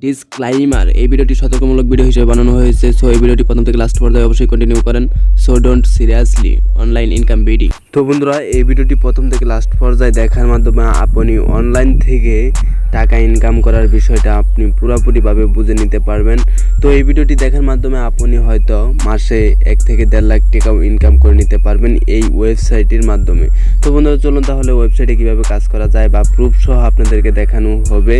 Disclaimer, এই ভিডিওটি সতর্কমূলক video হিসেবে বানানো হয়েছে। সো এই ভিডিওটি প্রথম থেকে লাস্ট পর্যন্ত অবশ্যই কন্টিনিউ করেন। So don't seriously online income video. তো বন্ধুরা, এই ভিডিওটি প্রথম থেকে লাস্ট পর্যায়ে দেখার মাধ্যমে আপনি অনলাইন থেকে টাকা ইনকাম করার বিষয়টা আপনি পুরোপুরিভাবে বুঝে নিতে পারবেন। তো এই ভিডিওটি দেখার মাধ্যমে আপনি হয়তো মাসে 1 থেকে 1.5 লাখ টাকাও ইনকাম করে নিতে পারবেন এই ওয়েবসাইটের মাধ্যমে। তো বন্ধুরা, চলুন তাহলে ওয়েবসাইটে কীভাবে কাজ করা যায় বা প্রুফ সহ আপনাদেরকে দেখানো হবে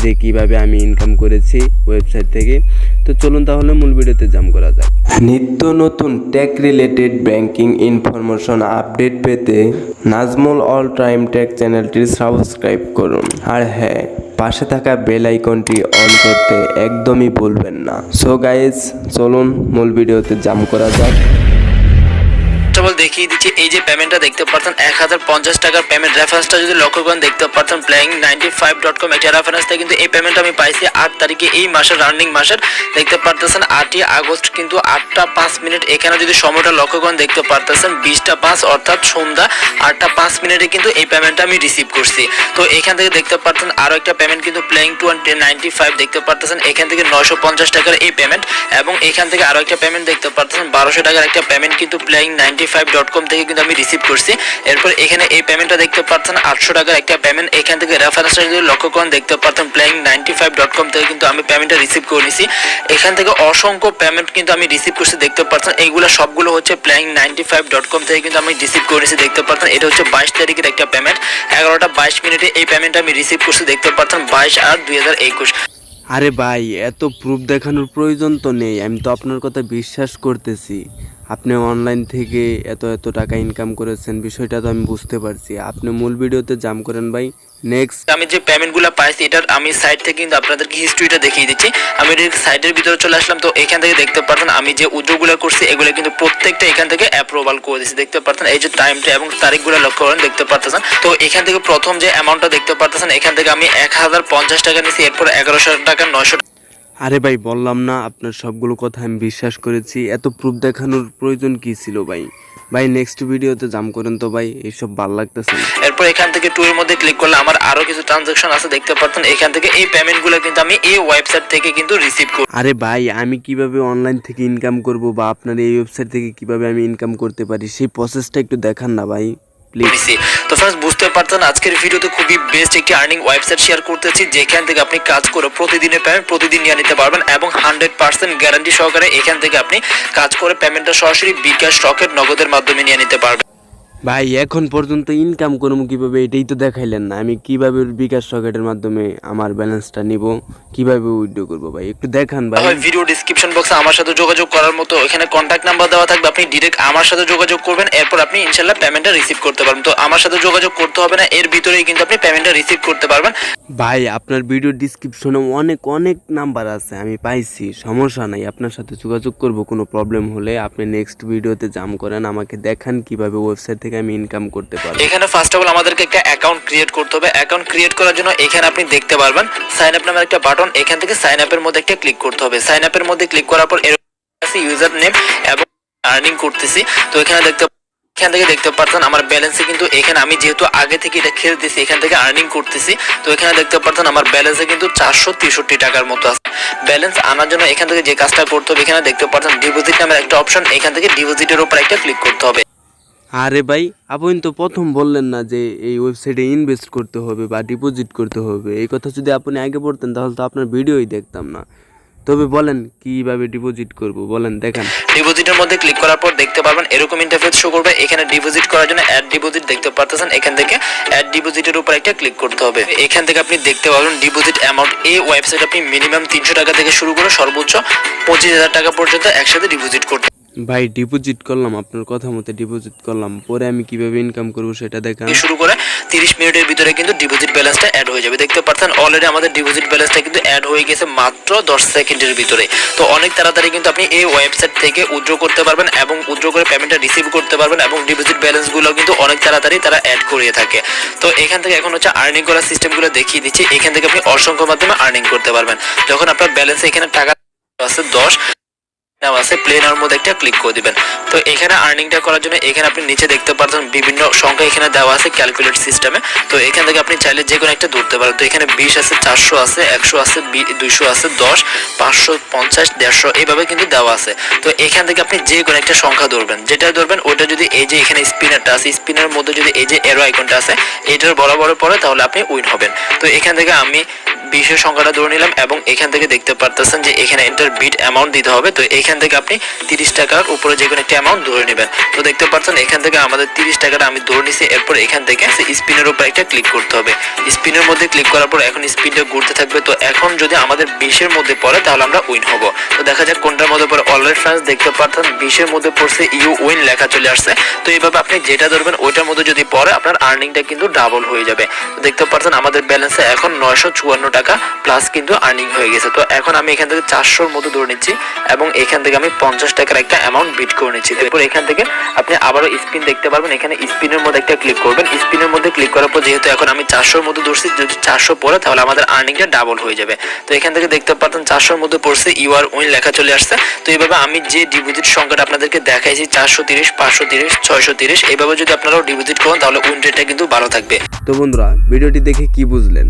যে কিভাবে আমি ইনকাম করেছি ওয়েবসাইট থেকে। তো চলুন তাহলে মূল ভিডিওতে জাম্প করা যাক। নিত্য নতুন tech related banking information update পেতে নাজমুল অল টাইম টেক চ্যানেলটি সাবস্ক্রাইব করুন। আর হ্যাঁ, পাশে থাকা বেল আইকনটি অন করতে একদমই ভুলবেন না। সো গাইজ, চলুন মূল ভিডিওতে জাম্প করা যাক। দেখিয়ে দিচ্ছি, এই যে পেমেন্টটা দেখতে পাচ্ছেন 1050 টাকার পেমেন্ট। রেফারেন্সটা যদি লক্ষ্য করেন দেখতে পাচ্ছেন playing95.com একটা রেফারেন্সটা কিন্তু এই পেমেন্টটা আমি পাইছি 8 তারিখে এই মাসের রানিং মাসের। দেখতে পারতেছেন 8ই আগস্ট কিন্তু 8টা 5 মিনিট। এখানে যদি সময়টা লক্ষ্য করেন দেখতে পারতেছেন 20টা 5 অর্থাৎ সন্ধ্যা 8টা 5 মিনিটে কিন্তু এই পেমেন্টটা আমি রিসিভ করছি। তো এখান থেকে দেখতে পাচ্ছেন আরো একটা পেমেন্ট কিন্তু playing95 দেখতে পারতেছেন এখান থেকে 950 টাকার এই পেমেন্ট, এবং এখান থেকে আরো একটা পেমেন্ট দেখতে পারতেছেন 1200 টাকার একটা পেমেন্ট কিন্তু playing95.com থেকে কিন্তু আমি রিসিভ করছি। এরপর এখানে এই পেমেন্টটা দেখতে পাচ্ছেন 800 টাকার একটা পেমেন্ট। এখান থেকে রেফারেন্সটা যদি লক্ষ্য করেন দেখতে পাচ্ছেন playing95.com থেকে কিন্তু আমি পেমেন্টটা রিসিভ করে নিছি। এখান থেকে অসংখ্য পেমেন্ট কিন্তু আমি রিসিভ করছি দেখতে পাচ্ছেন। এইগুলো সবগুলো হচ্ছে playing95.com থেকে কিন্তু আমি রিসিভ করে নিছি দেখতে পাচ্ছেন। এটা হচ্ছে 22 তারিখের একটা পেমেন্ট, 11টা 22 মিনিটে এই পেমেন্টটা আমি রিসিভ করছি দেখতে পাচ্ছেন 22/8/2021। আরে ভাই, এত প্রুফ দেখানোর প্রয়োজন তো নেই। আমি তো আপনার কথা বিশ্বাস করতেছি। আপনি অনলাইন থেকে এত টাকা ইনকাম করেছেন, বিষয়টা তো আমি বুঝতে পারছি। আপনি মূল ভিডিওতে জাম্প করেন ভাই। নেক্সট, আমি যে পেমেন্টগুলো পাইছি এটার আমি সাইট থেকে কিন্তু আপনাদেরকে হিস্ট্রিটা দেখিয়ে দিচ্ছি। আমি সাইটের ভিতরে চলে আসলাম। তো এখান থেকে দেখতে পাচ্ছেন আমি যে উদ্যোগগুলো করছি এগুলো কিন্তু প্রত্যেকটা এখান থেকে অ্যাপ্রুভাল করে দিচ্ছি দেখতে পাচ্ছেন। এই যে টাইমটা এবং তারিখগুলো লক্ষ্য করেন দেখতে পাচ্ছেন। তো এখান থেকে প্রথম যে অ্যামাউন্টটা দেখতে পাচ্ছেন এখান থেকে আমি 1050 টাকা নিয়েছি, এরপর 1100 টাকা 900। আরে ভাই, বললাম না আপনার সবগুলো কথা আমি বিশ্বাস করেছি। এত প্রুফ দেখানোর প্রয়োজন কি ছিল ভাই? ভাই নেক্সট ভিডিওতে জাম্প করেন তো ভাই, এইসব ভালো লাগতেছে না। এরপর এখান থেকে টু এর মধ্যে ক্লিক করলে আমার আরো কিছু ট্রানজাকশন আছে দেখতে পাচ্ছেন। এখান থেকে এই পেমেন্টগুলো কিন্তু আমি এই ওয়েবসাইট থেকে কিন্তু রিসিভ করি। আরে ভাই, আমি কিভাবে অনলাইন থেকে ইনকাম করব বা আপনার এই ওয়েবসাইট থেকে কিভাবে আমি ইনকাম করতে পারি সেই প্রসেসটা একটু দেখান না ভাই প্লিজ। তো ফ্রেন্ডস, বুঝতে পারছেন আজকের ভিডিওতে খুবই বেস্ট একটি আর্নিং ওয়েবসাইট শেয়ার করতেছি যেখান থেকে আপনি কাজ করে প্রতিদিনের পেমেন্ট প্রতিদিন নিয়ে নিতে পারবেন, এবং 100% গ্যারান্টি সহকারে এখান থেকে আপনি কাজ করে পেমেন্টটা সরাসরি bKash রকেট নগদের মাধ্যমে নিয়ে নিতে পারবেন। ভাই এখন পর্যন্ত ইনকাম করবো কিভাবে এটাই তো দেখাইলেন না। আমি কিভাবে bKash রকেটের মাধ্যমে আমার ব্যালেন্সটা নিব, কিভাবে উইথড্র করবো ভাই একটু দেখান ভাই। ভিডিও ডিসক্রিপশন বক্সে আমার সাথে যোগাযোগ করার মতো এখানে কন্ট্যাক্ট নাম্বার দেওয়া থাকবে, আপনি ডাইরেক্ট আমার সাথে যোগাযোগ করবেন, এরপর আপনি ইনশাআল্লাহ পেমেন্টটা রিসিভ করতে পারবেন। তো আমার সাথে যোগাযোগ করতে হবে না, এর ভিতরেই কিন্তু আপনি পেমেন্টটা রিসিভ করতে পারবেন। ভাই আপনার ভিডিও ডিসক্রিপশনে অনেক নাম্বার আছে, আমি পাইছি, সমস্যা নাই। আপনার সাথে যোগাযোগ করব কোনো প্রবলেম হলে। আপনি নেক্সট ভিডিওতে জাম্প করেন, আমাকে দেখান কিভাবে ওয়েবসাইট থেকে আমি ইনকাম করতে পারবো। এখানে ফার্স্ট অফ অল আমাদেরকে একটা অ্যাকাউন্ট ক্রিয়েট করতে হবে। অ্যাকাউন্ট ক্রিয়েট করার জন্য এখানে আপনি দেখতে পারবেন সাইন আপ নামের একটা বাটন, এখান থেকে সাইন আপের মধ্যে একটা ক্লিক করতে হবে। সাইন আপের মধ্যে ক্লিক করার পর এরকম আছে ইউজার নেম এবং আর্নিং করতেছি। তো এখান থেকে দেখতে পাচ্ছেন আমার ব্যালেন্সে কিন্তু এখানে আমি যেহেতু আগে থেকে এটা খেলতেছি এখান থেকে আর্নিং করতেছি। তো এখানে দেখতে পাচ্ছেন আমার ব্যালেন্সে কিন্তু 463 টাকার মতো আছে। ব্যালেন্স আনার জন্য এখান থেকে যে কাজটা করতে হবে এখানে দেখতে পাচ্ছেন ডিপোজিট নামের একটা অপশন, এখান থেকে ডিপোজিটের উপর একটা ক্লিক করতে হবে। আরে ভাই, আপনি তো প্রথম বললেন না যে এই ওয়েবসাইটে ইনভেস্ট করতে হবে বা ডিপোজিট করতে হবে। এই কথা যদি আপনি আগে বলতেন তাহলে তো আপনার ভিডিওই দেখতাম না। তবে বলেন কিভাবে ডিপোজিট করব, বলেন দেখান। ডিপোজিটের মধ্যে ক্লিক করার পর দেখতে পারবেন এরকম ইন্টারফেস শো করবে। এখানে ডিপোজিট করার জন্য অ্যাড ডিপোজিট দেখতে পাচ্ছেন, এখান থেকে অ্যাড ডিপোজিটের উপর একটা ক্লিক করতে হবে। এখান থেকে আপনি দেখতে পাবেন ডিপোজিট অ্যামাউন্ট। এই ওয়েবসাইট আপনি মিনিমাম 300 টাকা থেকে শুরু করে সর্বোচ্চ 25,000 টাকা পর্যন্ত একসাথে ডিপোজিট করতে। ভাই ডিপোজিট করলাম, আপনার কথা মতো ডিপোজিট করলাম, পরে আমি কিভাবে ইনকাম করব সেটা দেখান। শুরু করে 30 মিনিটের ভিতরে কিন্তু ডিপোজিট ব্যালেন্সটা অ্যাড হয়ে যাবে। দেখতে পাচ্ছেন অলরেডি আমাদের ডিপোজিট ব্যালেন্সটা কিন্তু অ্যাড হয়ে গেছে মাত্র 10 সেকেন্ডের ভিতরে। তো অনেক তাড়াতাড়ি কিন্তু আপনি এই ওয়েবসাইট থেকে উইথড্র করতে পারবেন এবং উইথড্র করে পেমেন্টটা রিসিভ করতে পারবেন, এবং ডিপোজিট ব্যালেন্সগুলো কিন্তু অনেক তাড়াতাড়ি তারা অ্যাড করিয়ে থাকে। তো এখান থেকে এখন হচ্ছে আর্নিং করার সিস্টেমগুলো দেখিয়ে দিচ্ছি। এখান থেকে আপনি অসংখ্য মাধ্যমে আর্নিং করতে পারবেন। যখন আপনার ব্যালেন্সে এখানে টাকা আছে 10, দেওয়া আছে প্লেনার মধ্যে একটা ক্লিক করে দিবেন। তো এখানে আর্নিংটা করার জন্য এখানে আপনি নিচে দেখতে পাচ্ছেন বিভিন্ন সংখ্যা এখানে দেওয়া আছে ক্যালকুলেট সিস্টেমে। তো এখান থেকে আপনি চাইলে যে কোনো একটা ধরতে পারেন। তো এখানে 20 আছে, 400 আছে, 100 আছে, 200 আছে, 10, 500, 50, 150 এইভাবে কিন্তু দেওয়া আছে। তো এখান থেকে আপনি যে কোনো একটা সংখ্যা ধরবেন, যেটা ধরবেন ওটা যদি এই যে এখানে স্পিনারটা আছে, স্পিনারের মধ্যে যদি এই যে এরো আইকনটা আছে এইটার বরাবর পড়ে তাহলে আপনি উইন হবেন। তো এখান থেকে আমি 20 সংখ্যাটা ধরে নিলাম এবং এখান থেকে দেখতে পারতেছেন যে এখানে এন্টার বিট অ্যামাউন্ট দিতে হবে। তো এখান থেকে আপনি 30 টাকার উপরে যে কোনো একটা অ্যামাউন্ট ধরে নেবেন। তো দেখতে পাচ্ছেন এখান থেকে আমাদের 30 টাকাটা আমি ধরে নিছি। এরপর এখান থেকে স্পিনের উপর একটা ক্লিক করতে হবে। স্পিনের মধ্যে ক্লিক করার পর এখন স্পিনটা ঘুরতে থাকবে। তো এখন যদি আমাদের 20-এর মধ্যে পড়ে তাহলে আমরা উইন হব। তো দেখা যাক কোনটার মধ্যে পড়ে। অলরেডি ফ্রেন্ডস দেখতে পাচ্ছেন 20-এর মধ্যে পড়ছে, ইউ উইন লেখা চলে আসছে। তো এইভাবে আপনি যেটা ধরবেন ওইটার মধ্যে যদি পড়ে আপনার আর্নিংটা কিন্তু ডাবল হয়ে যাবে। তো দেখতে পাচ্ছেন আমাদের ব্যালেন্সে এখন 954 টাকা প্লাস কিন্তু আর্নিং হয়ে গেছে। তো এখন আমি এখান থেকে 400-র মতো ধরে নিচ্ছি এবং এখান থেকে আমি 50 টাকার একটা অ্যামাউন্ট বিট করে নিচ্ছি। এরপর এখান থেকে আপনি আবারও স্পিন দেখতে পারবেন। এখানে স্পিনের মধ্যে একটা ক্লিক করবেন। স্পিনের মধ্যে ক্লিক করার পর যেহেতু এখন আমি 400-র মধ্যে ধরছি, যদি 400 পড়ে তাহলে আমাদের আর্নিংটা ডাবল হয়ে যাবে। তো এখান থেকে দেখতে পাচ্ছেন 400-র মধ্যে পড়ছে, ইউ আর উইন লেখা চলে আসছে। তো এইভাবে আমি যে ডিপোজিট সংখ্যাটা আপনাদেরকে দেখাইছি 430, 530, 630 এইভাবে যদি আপনারাও ডিপোজিট করেন তাহলে উইন রেটটা কিন্তু ভালো থাকবে। তো বন্ধুরা ভিডিওটি দেখে কি বুঝলেন?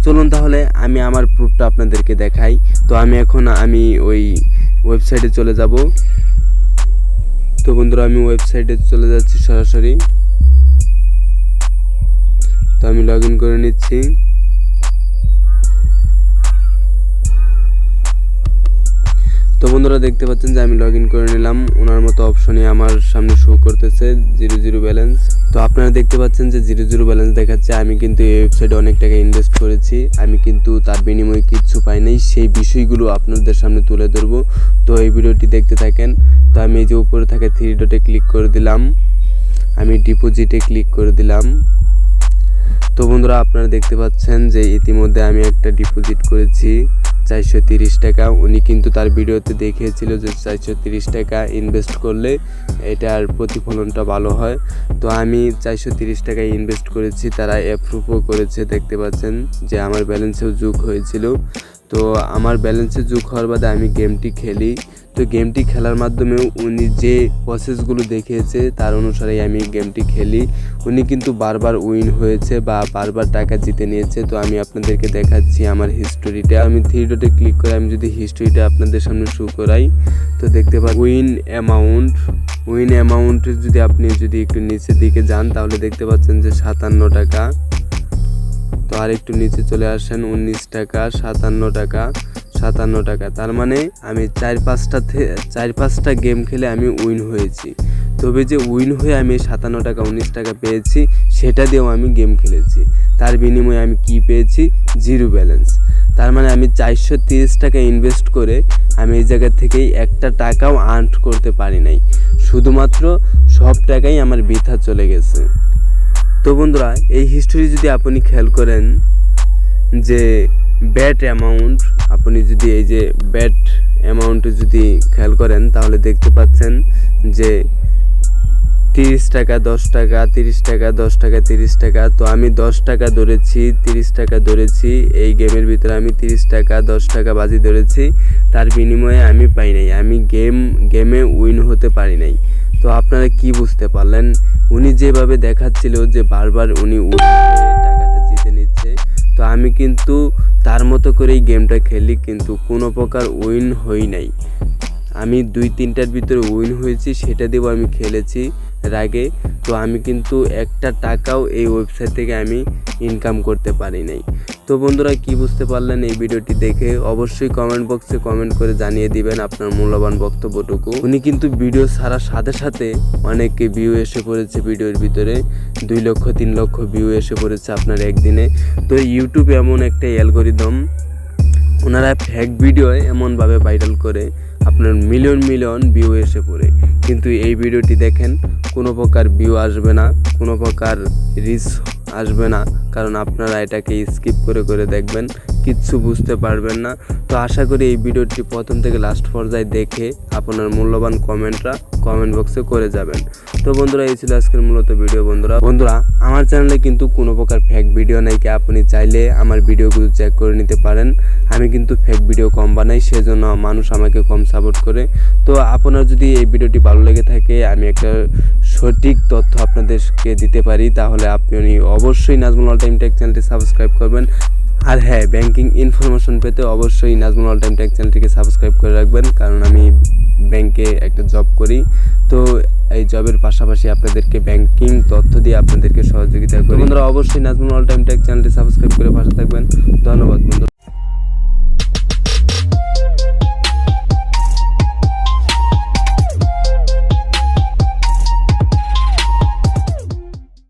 চলুন তাহলে আমি আমার প্রুফটা আপনাদেরকে দেখাই। তো আমি ওই ওয়েবসাইটে চলে যাব। তো বন্ধুরা আমি ওয়েবসাইটে চলে যাচ্ছি সরাসরি। তো আমি লগ ইন করে নিচ্ছি। তো বন্ধুরা দেখতে পাচ্ছেন যে আমি লগ ইন করে নিলাম। ওনার মতো অপশনে আমার সামনে শো করতেছে 00 ব্যালেন্স। তো আপনারা দেখতে পাচ্ছেন যে 00 ব্যালেন্স দেখাচ্ছে। আমি কিন্তু এই ওয়েবসাইটে অনেক টাকা ইনভেস্ট করেছি, আমি কিন্তু তার বিনিময়ে কিচ্ছু পাই নাই। সেই বিষয়গুলো আপনাদের সামনে তুলে ধরবো। তো এই ভিডিওটি দেখতে থাকেন। তো আমি এই যে উপরে থাকা 3 ডটে ক্লিক করে দিলাম, আমি ডিপোজিটে ক্লিক করে দিলাম। তো বন্ধুরা আপনারা দেখতে পাচ্ছেন যে ইতিমধ্যে আমি একটা ডিপোজিট করেছি 430 টাকা। উনি কিন্তু তার ভিডিওতে দেখিয়েছিল যে 430 টাকা ইনভেস্ট করলে এটার প্রতিফলনটা ভালো হয়। তো আমি 430 টাকা ইনভেস্ট করেছি, তারা অ্যাপ্রুভও করেছে। দেখতে পাচ্ছেন যে আমার ব্যালেন্সেও যোগ হয়েছিল। তো আমার ব্যালেন্সে যোগ হওয়ার বাদে আমি গেমটি খেলি। তো গেমটি খেলার মাধ্যমেও উনি যে প্রসেসগুলো দেখিয়েছে তার অনুসারেই আমি গেমটি খেলি। উনি কিন্তু বারবার উইন হয়েছে বা বারবার টাকা জিতে নিয়েছে। তো আমি আপনাদেরকে দেখাচ্ছি আমার হিস্টোরিটা। আমি 3 ডটে ক্লিক করে আমি যদি হিস্টোরিটা আপনাদের সামনে শো করাই, তো দেখতে পাচ্ছি উইন অ্যামাউন্ট যদি আপনি একটু নিচের দিকে যান তাহলে দেখতে পাচ্ছেন যে 57 টাকা। তো আর একটু নিচে চলে আসেন, 19 টাকা, 57 টাকা। তার মানে আমি 4-5টা গেম খেলে আমি উইন হয়েছি। তবে যে উইন হয়ে আমি 57 টাকা 19 টাকা পেয়েছি সেটা দিয়েও আমি গেম খেলেছি। তার বিনিময়ে আমি কি পেয়েছি? 0 ব্যালেন্স। তার মানে আমি 430 টাকা ইনভেস্ট করে আমি এই জায়গা থেকেই একটা টাকাও আর্ন করতে পারি নাই। শুধুমাত্র সব টাকাই আমার বৃথা চলে গেছে। তো বন্ধুরা এই হিস্টোরি যদি আপনি খেয়াল করেন যে ব্যাট অ্যামাউন্ট, আপনি যদি এই যে ব্যাট অ্যামাউন্টে যদি খেয়াল করেন তাহলে দেখতে পাচ্ছেন যে 30 টাকা, 10 টাকা, 30 টাকা, 10 টাকা, 30 টাকা। তো আমি 10 টাকা ধরেছি, 30 টাকা ধরেছি। এই গেমের ভিতরে আমি 30 টাকা 10 টাকা বাজি ধরেছি। তার বিনিময়ে আমি পাই নাই, আমি গেমে উইন হতে পারি নাই। তো আপনারা কি বুঝতে পারলেন? উনি যেভাবে দেখাচ্ছিল যে বারবার উনি উইন হয়ে টাকাটা জিতে নিচ্ছে, তো আমি কিন্তু তার মতো করেই গেমটা খেলি, কিন্তু কোনো প্রকার উইন হই নাই। আমি 2-3টার ভিতরে উইন হয়েছি, সেটা দিয়েও আমি খেলেছি এর আগে। তো আমি কিন্তু একটা টাকাও এই ওয়েবসাইট থেকে আমি ইনকাম করতে পারি নাই। তো বন্ধুরা কি বুঝতে পারলেন এই ভিডিওটি দেখে? অবশ্যই কমেন্ট বক্সে কমেন্ট করে জানিয়ে দিবেন আপনার মূল্যবান বক্তব্যটুকু। উনি কিন্তু ভিডিও ছাড়ার সাথে সাথে অনেকে ভিউ এসে পড়েছে, ভিডিওর ভিতরে 2 লক্ষ 3 লক্ষ ভিউ এসে পড়েছে আপনার একদিনে। তো ইউটিউব এমন একটা অ্যালগরিদম, ওনারা ফেক ভিডিও এমনভাবে ভাইরাল করে আপনার মিলিয়ন ভিউ এসে পড়ে। কিন্তু এই ভিডিওটি দেখেন, কোনো প্রকার ভিউ আসবে না, কোনো প্রকার রিচ আসবে না, কারণ আপনারা এটাকে স্কিপ করে দেখবেন, কিচ্ছু বুঝতে পারবেন না। তো আশা করি এই ভিডিওটি প্রথম থেকে লাস্ট পর্যায়ে দেখে আপনার মূল্যবান কমেন্টটা কমেন্ট বক্সে করে যাবেন। তো বন্ধুরা এই ছিল আজকের মূলত ভিডিও। বন্ধুরা আমার চ্যানেলে কিন্তু কোনো প্রকার ফেক ভিডিও নেই, কি আপনি চাইলে আমার ভিডিওগুলো চেক করে নিতে পারেন। আমি কিন্তু ফেক ভিডিও কম বানাই, সেজন্য মানুষ আমাকে কম সাপোর্ট করে। তো আপনার যদি এই ভিডিওটি ভালো লেগে থাকে, আমি একটা সঠিক তথ্য আপনাদেরকে দিতে পারি, তাহলে আপনি অবশ্যই নাজমুল অল টাইম টেক চ্যানেলটি সাবস্ক্রাইব করবেন। আর হ্যাঁ, ব্যাংকিং ইনফরমেশন পেতে অবশ্যই নাজমুল অল টাইম টেক চ্যানেলটিকে সাবস্ক্রাইব করে রাখবেন, কারণ আমি ব্যাংকে একটা জব করি। তো এই জবের পাশাপাশি আপনাদেরকে ব্যাংকিং তথ্য দিয়ে আপনাদেরকে সহযোগিতা করি। বন্ধুরা অবশ্যই নাজমুল অল টাইম টেক চ্যানেলটি সাবস্ক্রাইব করে পাশে থাকবেন। ধন্যবাদ বন্ধুরা।